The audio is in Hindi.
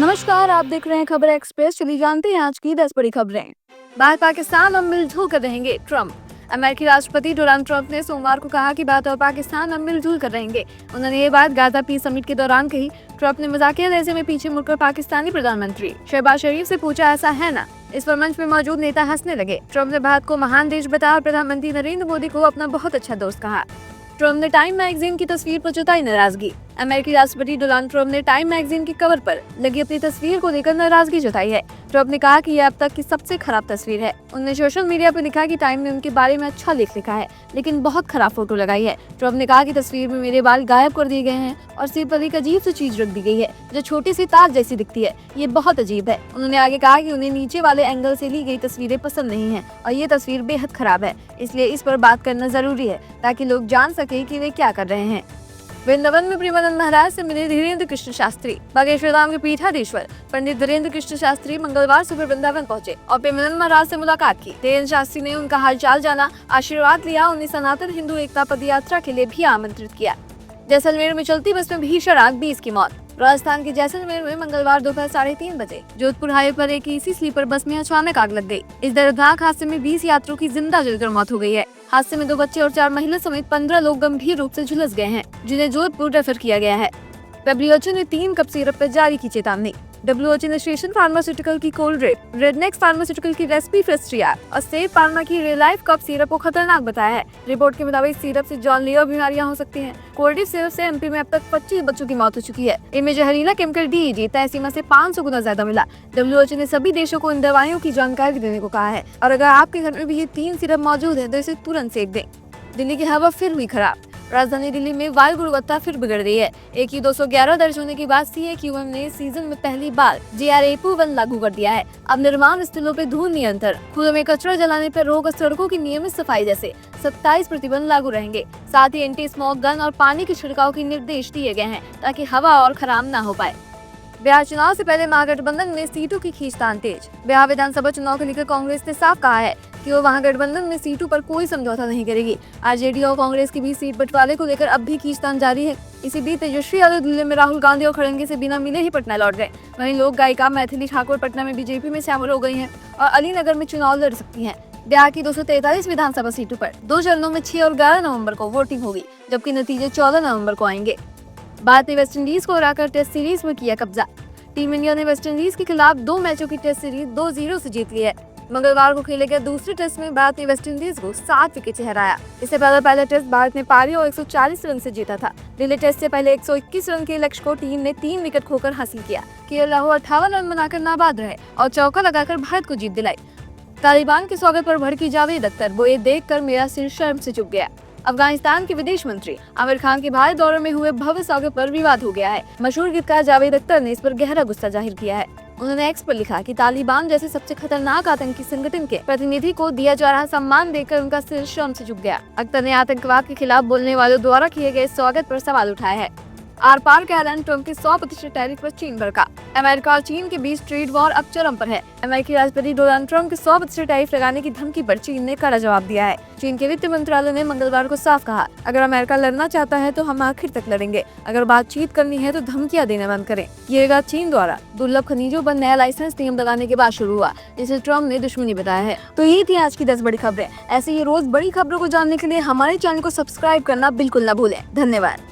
नमस्कार, आप देख रहे हैं खबर एक्सप्रेस। चलिए जानते हैं आज की 10 बड़ी खबरें। भारत पाकिस्तान अब मिलजुल कर रहेंगे, ट्रम्प। अमेरिकी राष्ट्रपति डोनाल्ड ट्रम्प ने सोमवार को कहा कि भारत और पाकिस्तान अब मिलजुल कर रहेंगे। उन्होंने ये बात गाजा पीस समिट के दौरान कही। ट्रम्प ने मजाकिया लहजे में पीछे मुड़कर पाकिस्तानी प्रधानमंत्री शहबाज शरीफ से पूछा, ऐसा है ना? इस पर मंच में मौजूद नेता हंसने लगे। ट्रम्प ने भारत को महान देश बताया और प्रधानमंत्री नरेंद्र मोदी को अपना बहुत अच्छा दोस्त कहा। ट्रम्प ने टाइम मैगजीन की तस्वीर पर जताई नाराजगी। अमेरिकी राष्ट्रपति डोनाल्ड ट्रम्प ने टाइम मैगजीन की कवर पर लगी अपनी तस्वीर को लेकर नाराजगी जताई है। ट्रम्प ने कहा कि यह अब तक की सबसे खराब तस्वीर है। उन्होंने सोशल मीडिया पर लिखा कि टाइम ने उनके बारे में अच्छा लेख लिखा है, लेकिन बहुत खराब फोटो लगाई है। ट्रम्प ने कहा कि तस्वीर में मेरे बाल गायब कर दिए गए हैं और सिर पर एक अजीब सी चीज रख दी गई है जो छोटी सी ताज जैसी दिखती है। ये बहुत अजीब है। उन्होंने आगे कहा कि उन्हें नीचे वाले एंगल से ली गई तस्वीरें पसंद नहीं है और ये तस्वीर बेहद खराब है, इसलिए इस पर बात करना जरूरी है ताकि लोग जान सके कि वे क्या कर रहे हैं। वृंदावन में प्रेमानंद महाराज से मिले धीरेन्द्र कृष्ण शास्त्री। बागेश्वर धाम के पीठाधीश्वर पंडित धीरेन्द्र कृष्ण शास्त्री मंगलवार सुबह वृंदावन पहुंचे और प्रेमानंद महाराज से मुलाकात की। धीरेन्द्र शास्त्री ने उनका हालचाल जाना, आशीर्वाद लिया। उन्हें सनातन हिंदू एकता पद यात्रा के लिए भी आमंत्रित किया। जैसलमेर में चलती बस में भीषण आग, 20 की मौत। राजस्थान के जैसलमेर में मंगलवार दोपहर 3:30 बजे जोधपुर हाईवे पर एक एसी स्लीपर बस में अचानक आग लग गई। इस दर्दनाक हादसे में 20 यात्रियों की जिंदा जलकर मौत हो गई है। हादसे में 2 बच्चे और 4 महिला समेत 15 लोग गंभीर रूप से झुलस गए हैं, जिन्हें जोधपुर रेफर किया गया है। WHO ने 3 कप सिरप पर जारी की चेतावनी। WHO ने स्टेशन फार्मास्यूटिकल की कोल्ड ड्रिप, रेडनेक्स फार्मास्यूटिकल की रेस्पिफ्रेस्ट्रिया और सेफ फार्मा की रिलाइफ कप सिरप को खतरनाक बताया है। रिपोर्ट के मुताबिक सिरप से जानलेवा बीमारियां हो सकती हैं। कोल्ड ड्रिप सिरप से MP में अब तक 25 बच्चों की मौत हो चुकी है। इनमें जहरीला केमिकल DEG तय सीमा से 500 गुना ज्यादा मिला। WHO ने सभी देशों को इन दवाइयों की जानकारी देने को कहा है और अगर आपके घर में भी ये 3 सिरप मौजूद है तो इसे तुरंत सेक दें। दिल्ली की हवा फिर हुई खराब। राजधानी दिल्ली में वायु गुणवत्ता फिर बिगड़ रही है। AQI 211 दर्ज होने के बाद CAQM ने सीजन में पहली बार GRAPO1 लागू कर दिया है। अब निर्माण स्थलों पर धूल नियंत्रण, खुले में कचरा जलाने पर रोक और सड़कों की नियमित सफाई जैसे 27 प्रतिबंध लागू रहेंगे। साथ ही एंटी स्मोक गन और पानी के छिड़काव के निर्देश दिए गए हैं ताकि हवा और खराब न हो पाए। बिहार चुनाव से पहले महागठबंधन में सीटों की खींचतान तेज। बिहार विधानसभा चुनाव को लेकर कांग्रेस ने साफ कहा है कि वो महागठबंधन में सीटों पर कोई समझौता नहीं करेगी। RJD और कांग्रेस के बीच सीट बंटवारे को लेकर अब भी खींचतान जारी है। इसी बीच तेजस्वी यादव दिल्ली में राहुल गांधी और खड़गे से बिना मिले ही पटना लौट गए। वहीं लोक गायिका मैथिली ठाकुर पटना में BJP में शामिल हो गई हैं और अलीनगर में चुनाव लड़ सकती हैं। बिहार की 243 विधानसभा सीटों पर 2 चरणों में 6 और 11 नवंबर को वोटिंग होगी, जबकि नतीजे 14 नवंबर को आएंगे। भारत ने वेस्टइंडीज को हराकर टेस्ट सीरीज में किया कब्जा। टीम इंडिया ने वेस्टइंडीज के खिलाफ 2 मैचों की टेस्ट सीरीज 2-0 से जीत ली है। मंगलवार को खेले गए दूसरे टेस्ट में भारत ने वेस्टइंडीज को 7 विकेट से हराया। इससे पहले टेस्ट भारत ने पारी और 140 रन से जीता था। दिल्ली टेस्ट से पहले 121 रन के लक्ष्य को टीम ने 3 विकेट खोकर हासिल किया। KL राहुल 58 रन बनाकर नाबाद रहे और चौका लगाकर भारत को जीत दिलाई। तालिबान के स्वागत पर भड़की जावेद अख्तर, वो ये देखकर मेरा सिर शर्म से झुक गया। अफगानिस्तान के विदेश मंत्री आमिर खान के भारत दौरे में हुए भव्य स्वागत पर विवाद हो गया है। मशहूर गीतकार जावेद अख्तर ने इस पर गहरा गुस्सा जाहिर किया है। उन्होंने X पर लिखा कि तालिबान जैसे सबसे खतरनाक आतंकी संगठन के प्रतिनिधि को दिया जा रहा सम्मान देखकर उनका सिर शर्म से झुक गया। अख्तर ने आतंकवाद के खिलाफ बोलने वालों द्वारा किए गए स्वागत पर सवाल उठाया है। आर पार के ऐलान, ट्रम्प के 100% टैरिफ पर चीन भड़का। अमेरिका और चीन के बीच ट्रेड वॉर अब चरम पर है। अमेरिकी राष्ट्रपति डोनाल्ड ट्रम्प के 100% टैरिफ लगाने की धमकी पर चीन ने कड़ा जवाब दिया है। चीन के वित्त मंत्रालय ने मंगलवार को साफ कहा, अगर अमेरिका लड़ना चाहता है तो हम आखिर तक लड़ेंगे। अगर बातचीत करनी है तो धमकियां देना बंद करें। ये विवाद चीन द्वारा दुर्लभ खनिजों पर नया लाइसेंस नियम लगाने के बाद शुरू हुआ, जिसे ट्रम्प ने दुश्मनी बताया है। तो ये थी आज की 10 बड़ी खबरें। ऐसे ही रोज बड़ी खबरों को जानने के लिए हमारे चैनल को सब्सक्राइब करना बिल्कुल न भूलें। धन्यवाद।